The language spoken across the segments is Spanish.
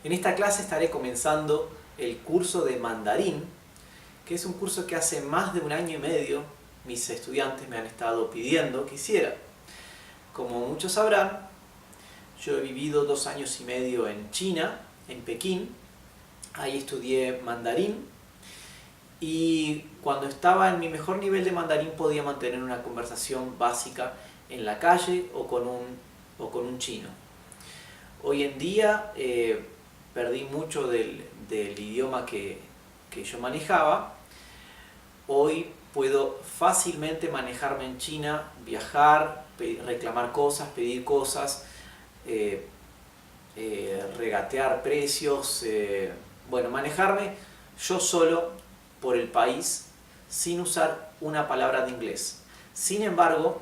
En esta clase estaré comenzando el curso de mandarín, que es un curso que hace más de 1 año y medio mis estudiantes me han estado pidiendo que hiciera. Como muchos sabrán, yo he vivido 2 años y medio en China, en Pekín. Ahí estudié mandarín y cuando estaba en mi mejor nivel de mandarín podía mantener una conversación básica en la calle o con un chino. Hoy en día perdí mucho del idioma que yo manejaba. Hoy puedo fácilmente manejarme en China, viajar, reclamar cosas, pedir cosas, regatear precios, manejarme yo solo por el país sin usar una palabra de inglés. Sin embargo,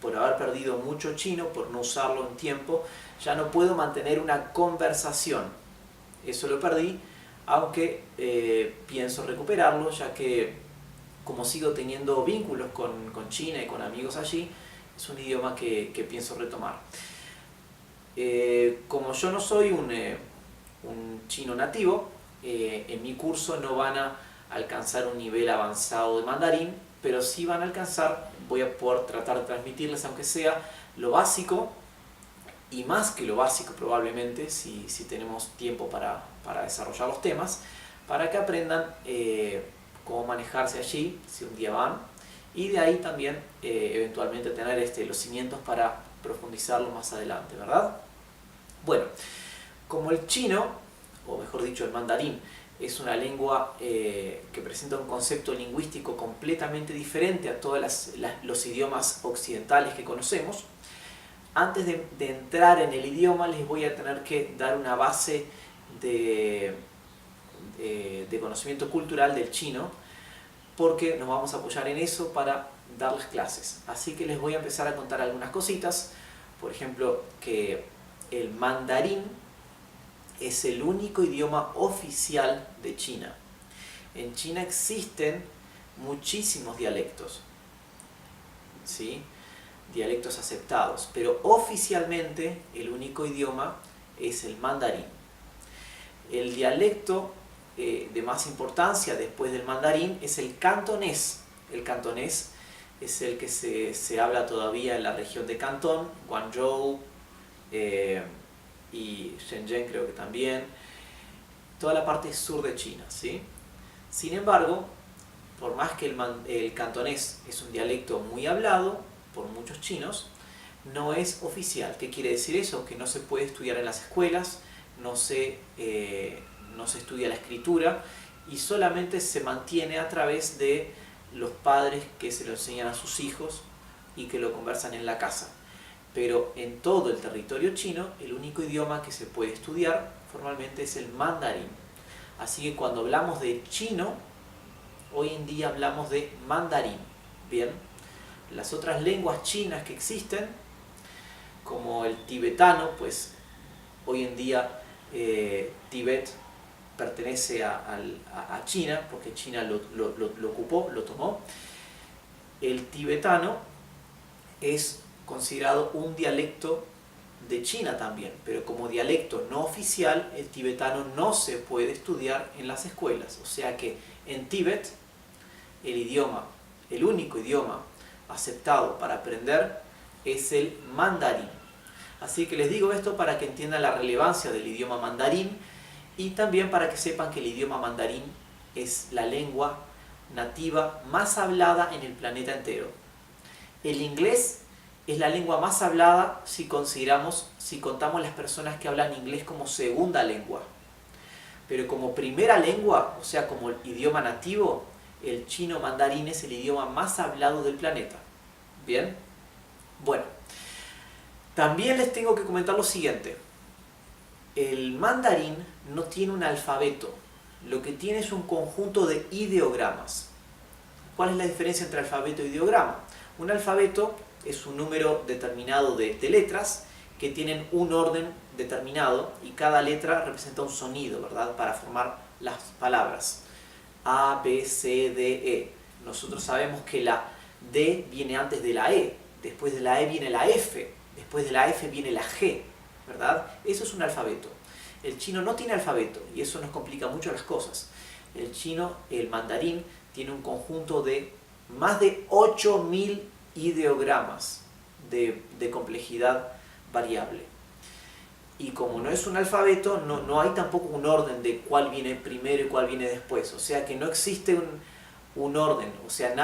por haber perdido mucho chino, por no usarlo en tiempo, ya no puedo mantener una conversación. Eso lo perdí, aunque pienso recuperarlo, ya que como sigo teniendo vínculos con China y con amigos allí, es un idioma que pienso retomar. Como yo no soy un chino nativo, en mi curso no van a alcanzar un nivel avanzado de mandarín, pero sí van a alcanzar, voy a poder tratar de transmitirles aunque sea lo básico, y más que lo básico probablemente, si tenemos tiempo para desarrollar los temas, para que aprendan cómo manejarse allí, si un día van, y de ahí también eventualmente tener los cimientos para profundizarlo más adelante, ¿verdad? Bueno, como el chino, o mejor dicho el mandarín, es una lengua que presenta un concepto lingüístico completamente diferente a todos los idiomas occidentales que conocemos. Antes de entrar en el idioma les voy a tener que dar una base de conocimiento cultural del chino, porque nos vamos a apoyar en eso para dar las clases. Así que les voy a empezar a contar algunas cositas. Por ejemplo, que el mandarín es el único idioma oficial de China. En China existen muchísimos dialectos, ¿sí? Dialectos aceptados, pero oficialmente el único idioma es el mandarín. El dialecto de más importancia después del mandarín es el cantonés. El cantonés es el que se habla todavía en la región de Cantón, Guangzhou y Shenzhen creo que también, toda la parte sur de China, ¿sí? Sin embargo, por más que el cantonés es un dialecto muy hablado por muchos chinos, no es oficial. ¿Qué quiere decir eso? Que no se puede estudiar en las escuelas, no se estudia la escritura y solamente se mantiene a través de los padres que se lo enseñan a sus hijos y que lo conversan en la casa. Pero en todo el territorio chino, el único idioma que se puede estudiar formalmente es el mandarín. Así que cuando hablamos de chino, hoy en día hablamos de mandarín. Bien, las otras lenguas chinas que existen, como el tibetano, pues hoy en día Tíbet pertenece a China, porque China lo ocupó, lo tomó. El tibetano es considerado un dialecto de China también, pero como dialecto no oficial, el tibetano no se puede estudiar en las escuelas. O sea que en Tíbet el único idioma aceptado para aprender es el mandarín. Así que les digo esto para que entiendan la relevancia del idioma mandarín y también para que sepan que el idioma mandarín es la lengua nativa más hablada en el planeta entero. El inglés es la lengua más hablada si contamos las personas que hablan inglés como segunda lengua. Pero como primera lengua, o sea como el idioma nativo, el chino mandarín es el idioma más hablado del planeta. ¿Bien? Bueno, también les tengo que comentar lo siguiente. El mandarín no tiene un alfabeto, lo que tiene es un conjunto de ideogramas. ¿Cuál es la diferencia entre alfabeto e ideograma? Un alfabeto es un número determinado de letras que tienen un orden determinado y cada letra representa un sonido, ¿verdad? Para formar las palabras. A, B, C, D, E. Nosotros sabemos que la D viene antes de la E, después de la E viene la F, después de la F viene la G, ¿verdad? Eso es un alfabeto. El chino no tiene alfabeto y eso nos complica mucho las cosas. El chino, el mandarín, tiene un conjunto de más de 8000 ideogramas de complejidad variable. Y como no es un alfabeto, no hay tampoco un orden de cuál viene primero y cuál viene después. O sea que no existe un orden. O sea,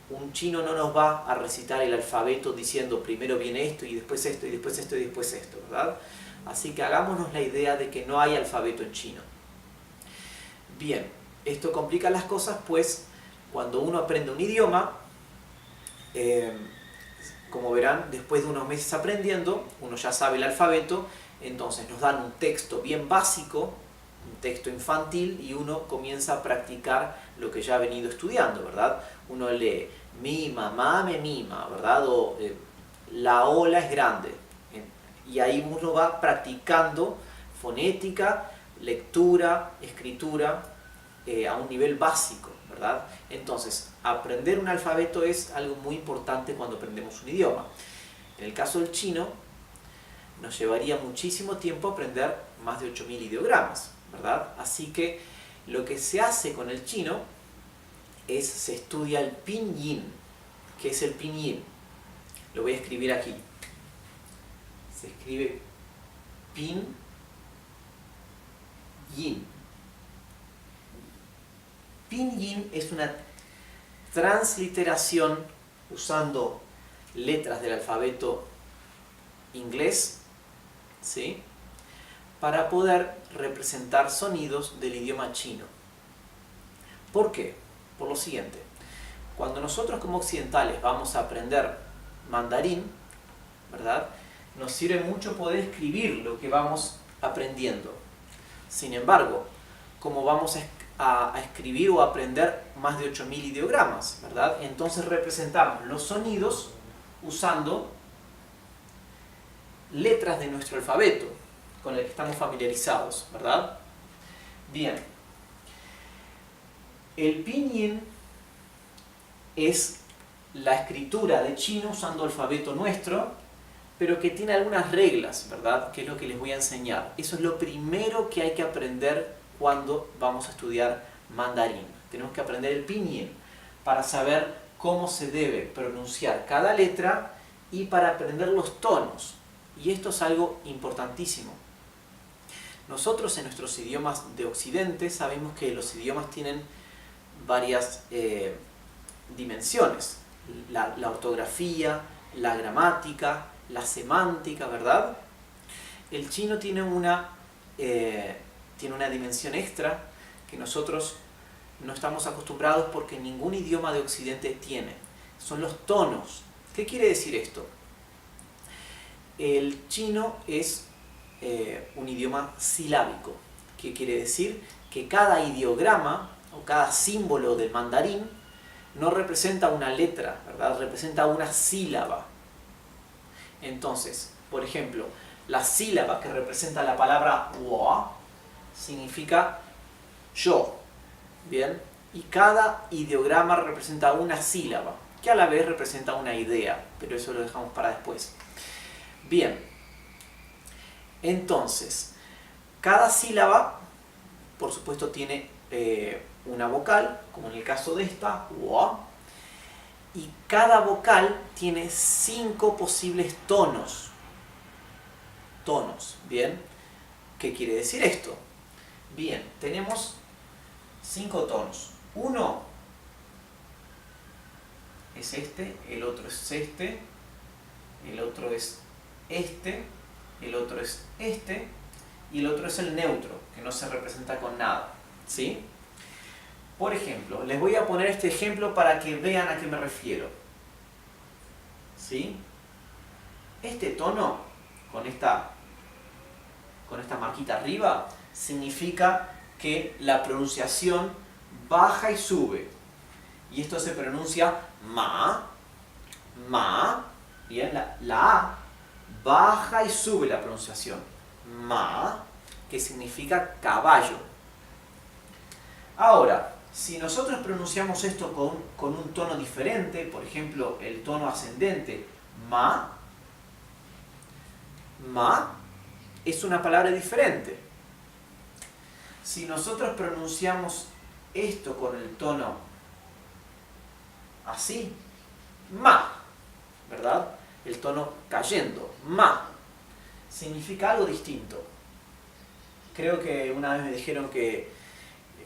un chino no nos va a recitar el alfabeto diciendo primero viene esto y después esto y después esto y después esto, ¿verdad? Así que hagámonos la idea de que no hay alfabeto en chino. Bien, esto complica las cosas, pues cuando uno aprende un idioma, como verán, después de unos meses aprendiendo, uno ya sabe el alfabeto, entonces nos dan un texto bien básico, un texto infantil, y uno comienza a practicar lo que ya ha venido estudiando, ¿verdad? Uno lee, mi mamá me mima, ¿verdad? O la ola es grande. Y ahí uno va practicando fonética, lectura, escritura, a un nivel básico, ¿verdad? Entonces, aprender un alfabeto es algo muy importante cuando aprendemos un idioma. En el caso del chino, nos llevaría muchísimo tiempo aprender más de 8000 ideogramas, ¿verdad? Así que lo que se hace con el chino es, se estudia el pinyin. ¿Qué es el pinyin? Lo voy a escribir aquí. Se escribe pinyin. Pinyin es una transliteración usando letras del alfabeto inglés, ¿sí?, para poder representar sonidos del idioma chino. ¿Por qué? Por lo siguiente. Cuando nosotros como occidentales vamos a aprender mandarín, ¿verdad?, nos sirve mucho poder escribir lo que vamos aprendiendo. Sin embargo, como vamos a escribir o aprender más de 8000 ideogramas, ¿verdad?, entonces representamos los sonidos usando letras de nuestro alfabeto con el que estamos familiarizados, ¿verdad? Bien, el pinyin es la escritura de chino usando alfabeto nuestro, pero que tiene algunas reglas, ¿verdad?, que es lo que les voy a enseñar. Eso es lo primero que hay que aprender cuando vamos a estudiar mandarín. Tenemos que aprender el pinyin para saber cómo se debe pronunciar cada letra y para aprender los tonos. Y esto es algo importantísimo. Nosotros en nuestros idiomas de Occidente sabemos que los idiomas tienen varias dimensiones. La ortografía, la gramática, la semántica, ¿verdad? El chino tiene una dimensión extra que nosotros no estamos acostumbrados porque ningún idioma de Occidente tiene. Son los tonos. ¿Qué quiere decir esto? El chino es un idioma silábico. ¿Qué quiere decir? Que cada ideograma o cada símbolo del mandarín no representa una letra, ¿verdad?, representa una sílaba. Entonces, por ejemplo, la sílaba que representa la palabra wo significa yo, ¿bien? Y cada ideograma representa una sílaba, que a la vez representa una idea, pero eso lo dejamos para después. Bien, entonces, cada sílaba, por supuesto, tiene una vocal, como en el caso de esta, wo, y cada vocal tiene 5 posibles tonos. ¿Bien? ¿Qué quiere decir esto? Bien, tenemos 5 tonos. Uno es este, el otro es este, el otro es este, el otro es este, y el otro es el neutro, que no se representa con nada, ¿sí? Por ejemplo, les voy a poner este ejemplo para que vean a qué me refiero, ¿sí? Este tono, con esta marquita arriba, significa que la pronunciación baja y sube. Y esto se pronuncia ma, bien, la A baja y sube la pronunciación. Ma, que significa caballo. Ahora, si nosotros pronunciamos esto con un tono diferente, por ejemplo, el tono ascendente, ma es una palabra diferente. Si nosotros pronunciamos esto con el tono así, ma, ¿verdad? El tono cayendo, ma, significa algo distinto. Creo que una vez me dijeron que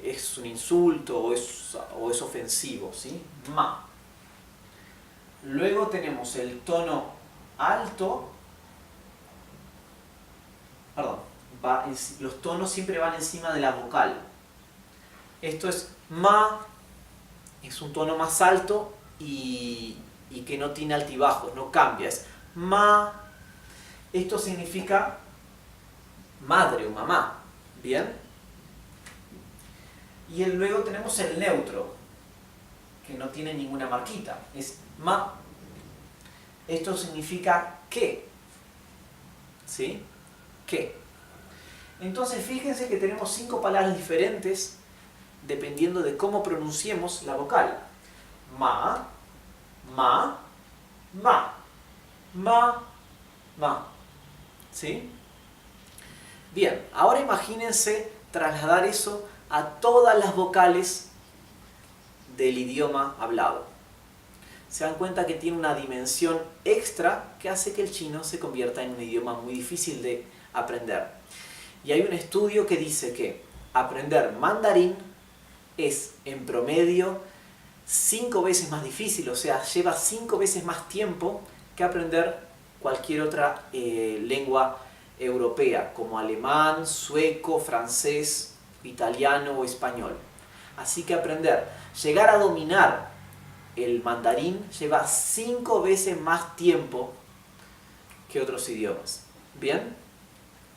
es un insulto o es ofensivo, ¿sí? Ma. Luego tenemos el tono alto, perdón, los tonos siempre van encima de la vocal. Esto es ma, es un tono más alto y que no tiene altibajos, no cambia, es ma. Esto significa madre o mamá, ¿bien? Y luego tenemos el neutro, que no tiene ninguna marquita, es ma. Esto significa que, ¿sí? Que. Entonces fíjense que tenemos 5 palabras diferentes dependiendo de cómo pronunciemos la vocal. Ma, ma, ma, ma, ma. ¿Sí? Bien, ahora imagínense trasladar eso a todas las vocales del idioma hablado. Se dan cuenta que tiene una dimensión extra que hace que el chino se convierta en un idioma muy difícil de aprender. Y hay un estudio que dice que aprender mandarín es en promedio 5 veces más difícil, o sea, lleva 5 veces más tiempo que aprender cualquier otra lengua europea, como alemán, sueco, francés, italiano o español. Así que llegar a dominar el mandarín lleva 5 veces más tiempo que otros idiomas. ¿Bien?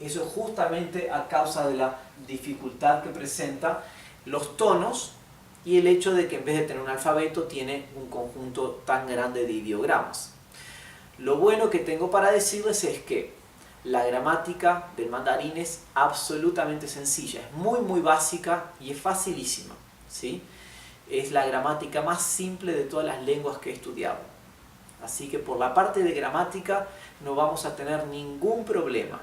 Eso es justamente a causa de la dificultad que presenta los tonos y el hecho de que en vez de tener un alfabeto tiene un conjunto tan grande de ideogramas. Lo bueno que tengo para decirles es que la gramática del mandarín es absolutamente sencilla, es muy básica y es facilísima, ¿sí? Es la gramática más simple de todas las lenguas que he estudiado. Así que por la parte de gramática no vamos a tener ningún problema.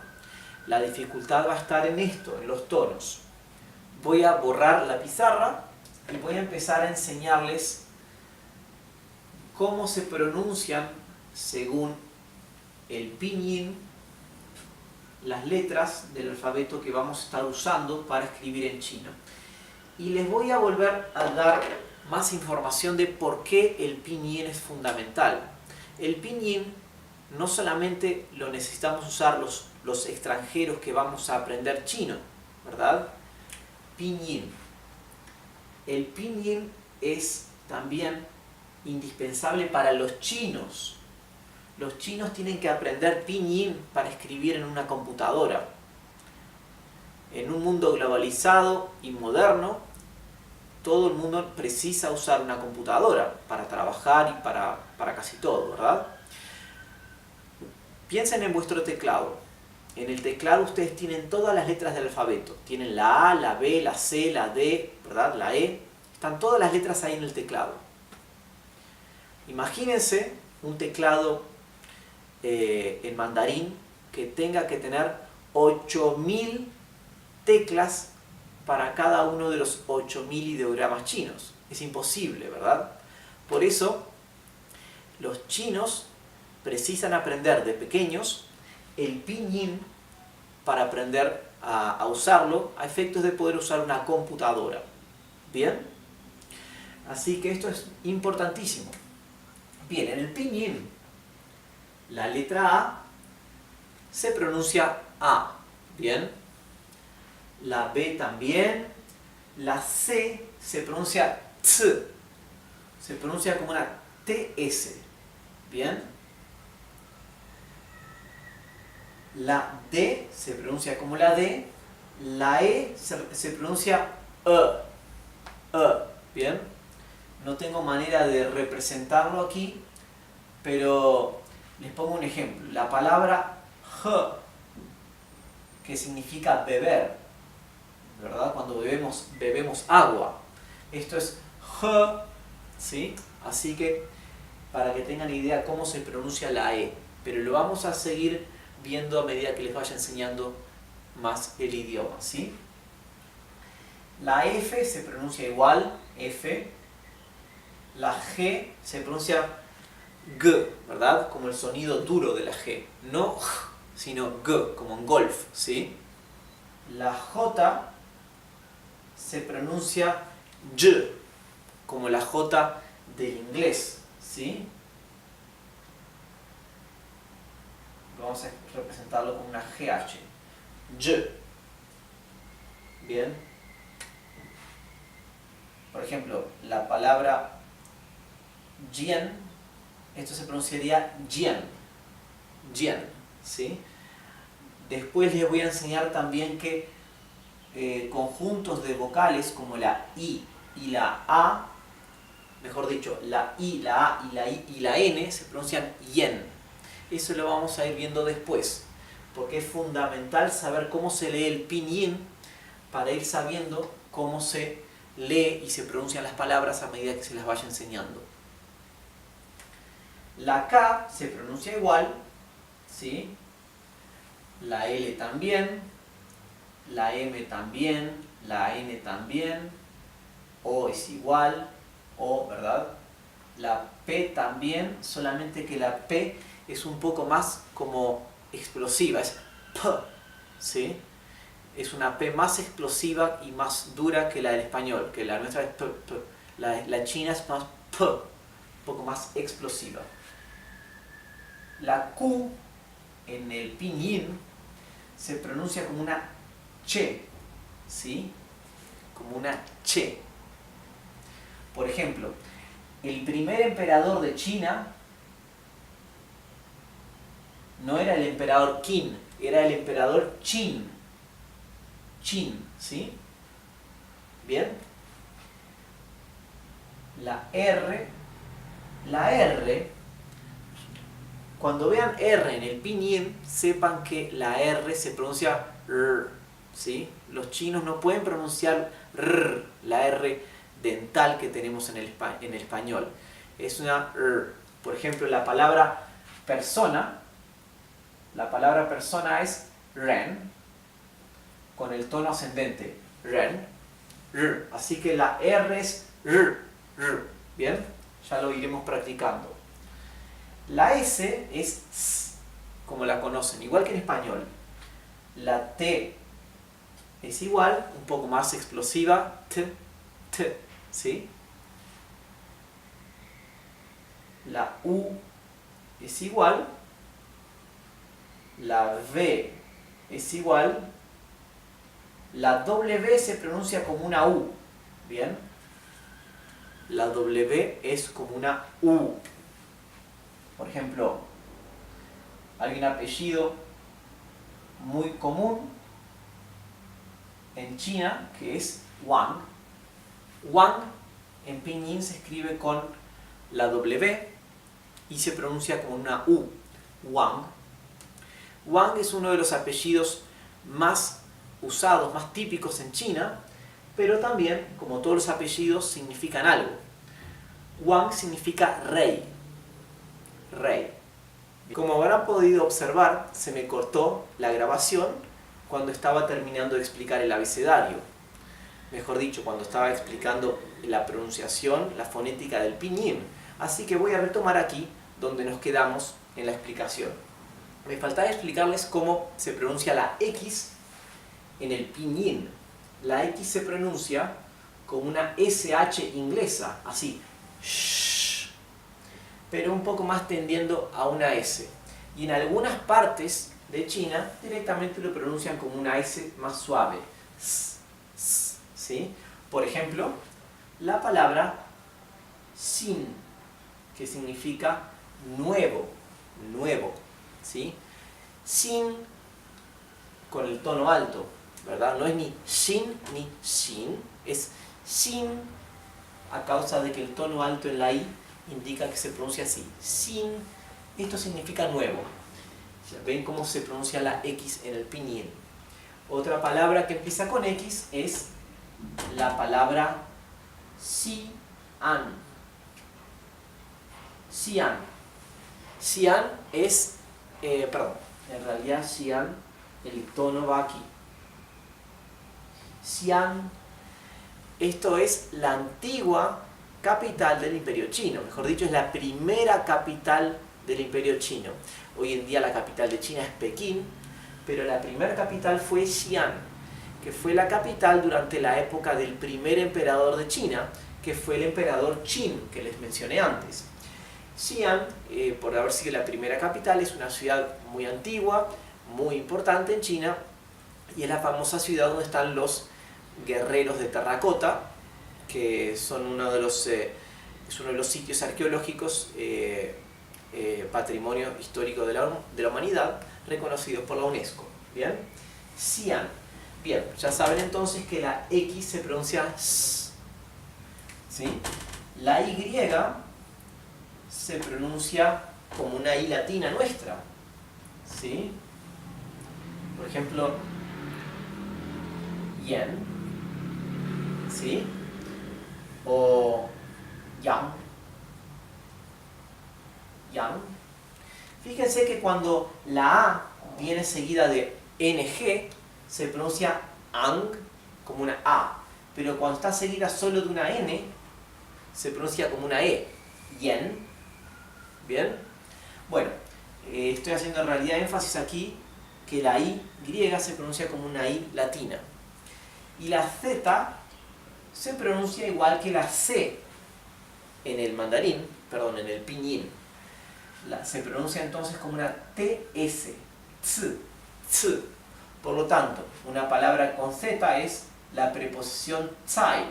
La dificultad va a estar en esto, en los tonos. Voy a borrar la pizarra y voy a empezar a enseñarles cómo se pronuncian según el pinyin las letras del alfabeto que vamos a estar usando para escribir en chino. Y les voy a volver a dar más información de por qué el pinyin es fundamental. El pinyin no solamente lo necesitamos usar los extranjeros que vamos a aprender chino, ¿verdad? Pinyin. El pinyin es también indispensable para los chinos. Los chinos tienen que aprender pinyin para escribir en una computadora. En un mundo globalizado y moderno, todo el mundo precisa usar una computadora para trabajar y para casi todo, ¿verdad? Piensen en vuestro teclado. En el teclado ustedes tienen todas las letras del alfabeto. Tienen la A, la B, la C, la D, ¿verdad? La E. Están todas las letras ahí en el teclado. Imagínense un teclado en mandarín que tenga que tener 8000 teclas para cada uno de los 8000 ideogramas chinos. Es imposible, ¿verdad? Por eso, los chinos precisan aprender de pequeños el pinyin para aprender a usarlo a efectos de poder usar una computadora. ¿Bien? Así que esto es importantísimo. Bien, en el pinyin, la letra A se pronuncia A. ¿Bien? La B también. La C se pronuncia C. Se pronuncia como una TS. ¿Bien? La D se pronuncia como la D. La E se pronuncia E. ¿Bien? No tengo manera de representarlo aquí, pero les pongo un ejemplo. La palabra H, que significa beber, ¿verdad? Cuando bebemos agua. Esto es H, ¿sí? Así que, para que tengan idea cómo se pronuncia la E. Pero lo vamos a seguir viendo a medida que les vaya enseñando más el idioma, ¿sí? La F se pronuncia igual, F. La G se pronuncia G, ¿verdad? Como el sonido duro de la G. No G, sino G, como en golf, ¿sí? La J se pronuncia J, como la J del inglés, ¿sí? Vamos a representarlo con una GH. J. Bien. Por ejemplo, la palabra Jian, esto se pronunciaría Jian. Jian, ¿sí? Después les voy a enseñar también que conjuntos de vocales como la I y la A, mejor dicho, la I, la A y la I y la N se pronuncian yen. Eso lo vamos a ir viendo después, porque es fundamental saber cómo se lee el pinyin para ir sabiendo cómo se lee y se pronuncian las palabras a medida que se las vaya enseñando. La K se pronuncia igual, ¿sí? La L también, la M también, la N también, O es igual, O, ¿verdad? La P también, solamente que la P es un poco más como explosiva, es P, ¿sí? Es una P más explosiva y más dura que la del español, que la nuestra es P, P. La china es más P, un poco más explosiva. La Q en el pinyin se pronuncia como una che, ¿sí? Como una che. Por ejemplo, el primer emperador de China no era el emperador Qin, era el emperador Qin. Qin, ¿sí? ¿Bien? La R, cuando vean R en el pinyin, sepan que la R se pronuncia R, ¿sí? Los chinos no pueden pronunciar R, la R dental que tenemos en el español. Es una R. Por ejemplo, la palabra persona es ren, con el tono ascendente, ren, r. Así que la R es r, r. ¿Bien? Ya lo iremos practicando. La S es s, como la conocen, igual que en español. La T es igual, un poco más explosiva, t, t, ¿sí? La U es igual, la V es igual, la W se pronuncia como una U, ¿bien? La W es como una U. Por ejemplo, hay un apellido muy común en China que es Wang. Wang en pinyin se escribe con la W y se pronuncia como una U, Wang. Wang es uno de los apellidos más usados, más típicos en China, pero también, como todos los apellidos, significan algo. Wang significa rey. Rey. Como habrán podido observar, se me cortó la grabación cuando estaba terminando de explicar el abecedario. Mejor dicho, cuando estaba explicando la pronunciación, la fonética del pinyin. Así que voy a retomar aquí donde nos quedamos en la explicación. Me faltaba explicarles cómo se pronuncia la X en el pinyin. La X se pronuncia como una SH inglesa, así, shh, pero un poco más tendiendo a una S. Y en algunas partes de China directamente lo pronuncian como una S más suave, s, s, ¿sí? Por ejemplo, la palabra sin, que significa nuevo, nuevo, ¿sí? Sin con el tono alto, ¿verdad? No es ni shin ni shin, es sin a causa de que el tono alto en la I indica que se pronuncia así. Sin, esto significa nuevo. ¿Ven cómo se pronuncia la X en el pinyin? Otra palabra que empieza con X es la palabra xi'an. Xi'an. Xi'an es, en realidad Xi'an, el tono va aquí. Xi'an Esto es la antigua capital del Imperio Chino. Mejor dicho, es la primera capital del Imperio Chino. Hoy en día la capital de China es Pekín, pero la primera capital fue Xi'an, que fue la capital durante la época del primer emperador de China, que fue el emperador Qin, que les mencioné antes. Xi'an, por haber sido la primera capital, es una ciudad muy antigua, muy importante en China, y es la famosa ciudad donde están los guerreros de terracota, que son es uno de los sitios arqueológicos patrimonio histórico de la humanidad reconocidos por la UNESCO. ¿Bien? Xi'an. Bien, ya saben entonces que la X se pronuncia S, ¿sí? La Y se pronuncia como una I latina nuestra, ¿sí? Por ejemplo, yen, ¿sí? O yang, yang. Fíjense que cuando la A viene seguida de NG, se pronuncia ang como una A, pero cuando está seguida solo de una N, se pronuncia como una E, yen. ¿Bien? Bueno, estoy haciendo en realidad énfasis aquí que la I griega se pronuncia como una I latina. Y la Z se pronuncia igual que la C en el mandarín, perdón, en el pinyin. Se pronuncia entonces como una TS, ts, ts. Por lo tanto, una palabra con Z es la preposición tsai.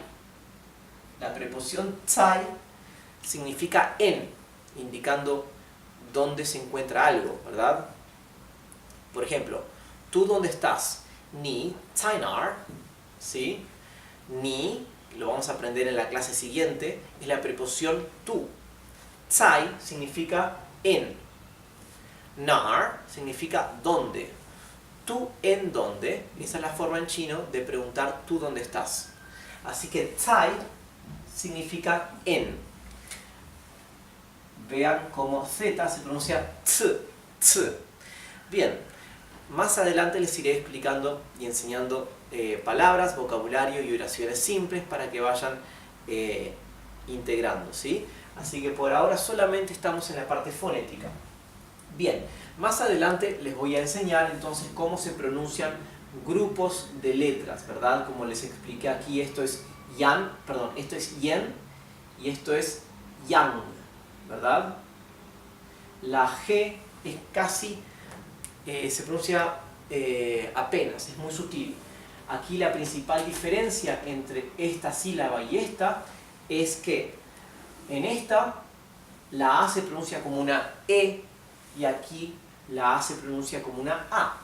La preposición tsai significa en, indicando dónde se encuentra algo, ¿verdad? Por ejemplo, ¿tú dónde estás? Ni tsainar, ¿sí? Ni, lo vamos a aprender en la clase siguiente, es la preposición tú. Tsai significa en. Nar significa dónde. Tú en dónde, esa es la forma en chino de preguntar tú dónde estás. Así que tsai significa en. Vean cómo Z se pronuncia ts, ts. Bien, más adelante les iré explicando y enseñando palabras, vocabulario y oraciones simples para que vayan integrando, ¿sí? Así que por ahora solamente estamos en la parte fonética. Bien, más adelante les voy a enseñar entonces cómo se pronuncian grupos de letras, ¿verdad? Como les expliqué aquí, esto es yan, perdón, esto es yen y esto es yang, ¿verdad? La G es casi, se pronuncia apenas, es muy sutil. Aquí la principal diferencia entre esta sílaba y esta es que en esta la A se pronuncia como una E y aquí la A se pronuncia como una A.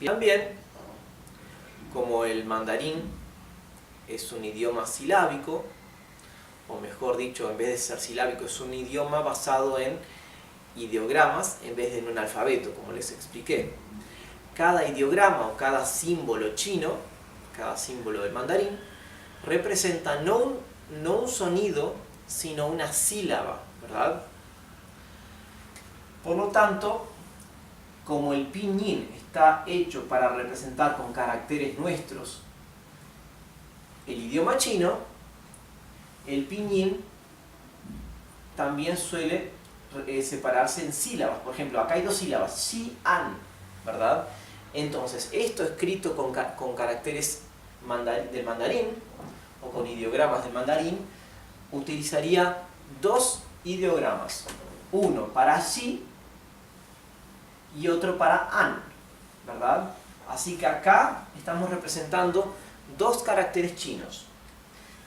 También, como el mandarín es un idioma silábico, o mejor dicho, en vez de ser silábico, es un idioma basado en ideogramas en vez de en un alfabeto, como les expliqué. Cada ideograma o cada símbolo chino, cada símbolo del mandarín, representa no un sonido, sino una sílaba, ¿verdad? Por lo tanto, como el pinyin está hecho para representar con caracteres nuestros el idioma chino, el pinyin también suele separarse en sílabas. Por ejemplo, acá hay dos sílabas, Xi'an, ¿verdad? Entonces, esto escrito con caracteres del mandarín o con ideogramas del mandarín, utilizaría dos ideogramas, uno para Xi y otro para An, ¿verdad? Así que acá estamos representando dos caracteres chinos.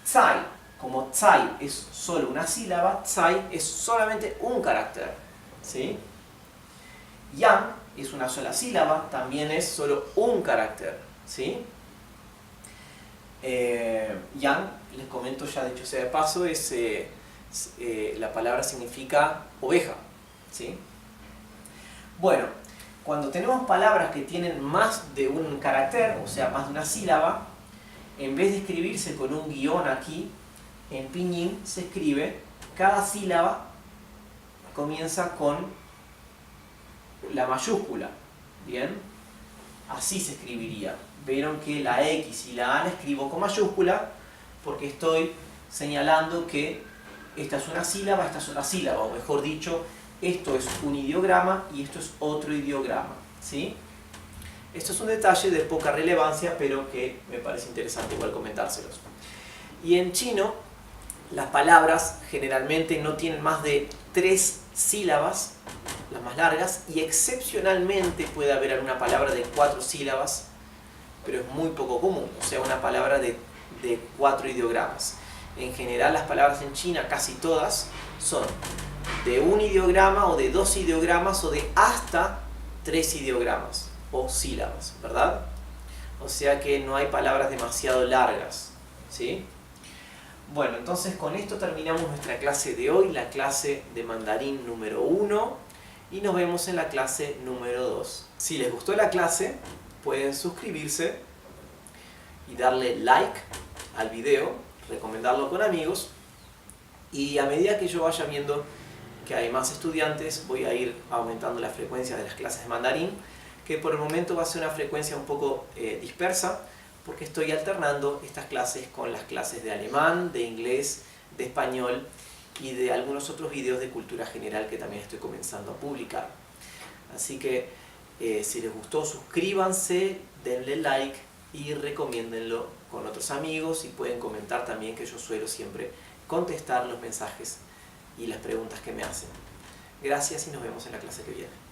Tsai, como tsai es solo una sílaba, tsai es solamente un carácter, ¿sí? Yang es una sola sílaba, también es solo un carácter, ¿sí? Yang, les comento ya dicho sea de paso, la palabra significa oveja, ¿sí? Bueno, cuando tenemos palabras que tienen más de un carácter, o sea, más de una sílaba, en vez de escribirse con un guión aquí, en pinyin se escribe, cada sílaba comienza con la mayúscula, ¿bien? Así se escribiría. Vieron que la X y la A la escribo con mayúscula porque estoy señalando que esta es una sílaba, esta es otra sílaba, o mejor dicho, esto es un ideograma y esto es otro ideograma, ¿sí? Esto es un detalle de poca relevancia, pero que me parece interesante igual comentárselos. Y en chino, las palabras generalmente no tienen más de 3 sílabas, las más largas, y excepcionalmente puede haber alguna palabra de 4 sílabas, pero es muy poco común, o sea, una palabra de 4 ideogramas. En general, las palabras en China, casi todas, son de un ideograma o de 2 ideogramas o de hasta 3 ideogramas o sílabas, ¿verdad? O sea que no hay palabras demasiado largas, ¿sí? Bueno, entonces con esto terminamos nuestra clase de hoy, la clase de mandarín número 1, y nos vemos en la clase número 2. Si les gustó la clase, pueden suscribirse y darle like al video, recomendarlo con amigos, y a medida que yo vaya viendo que hay más estudiantes, voy a ir aumentando la frecuencia de las clases de mandarín, que por el momento va a ser una frecuencia un poco dispersa, porque estoy alternando estas clases con las clases de alemán, de inglés, de español y de algunos otros videos de cultura general que también estoy comenzando a publicar. Así que si les gustó, suscríbanse, denle like y recomiéndenlo con otros amigos, y pueden comentar también, que yo suelo siempre contestar los mensajes y las preguntas que me hacen. Gracias y nos vemos en la clase que viene.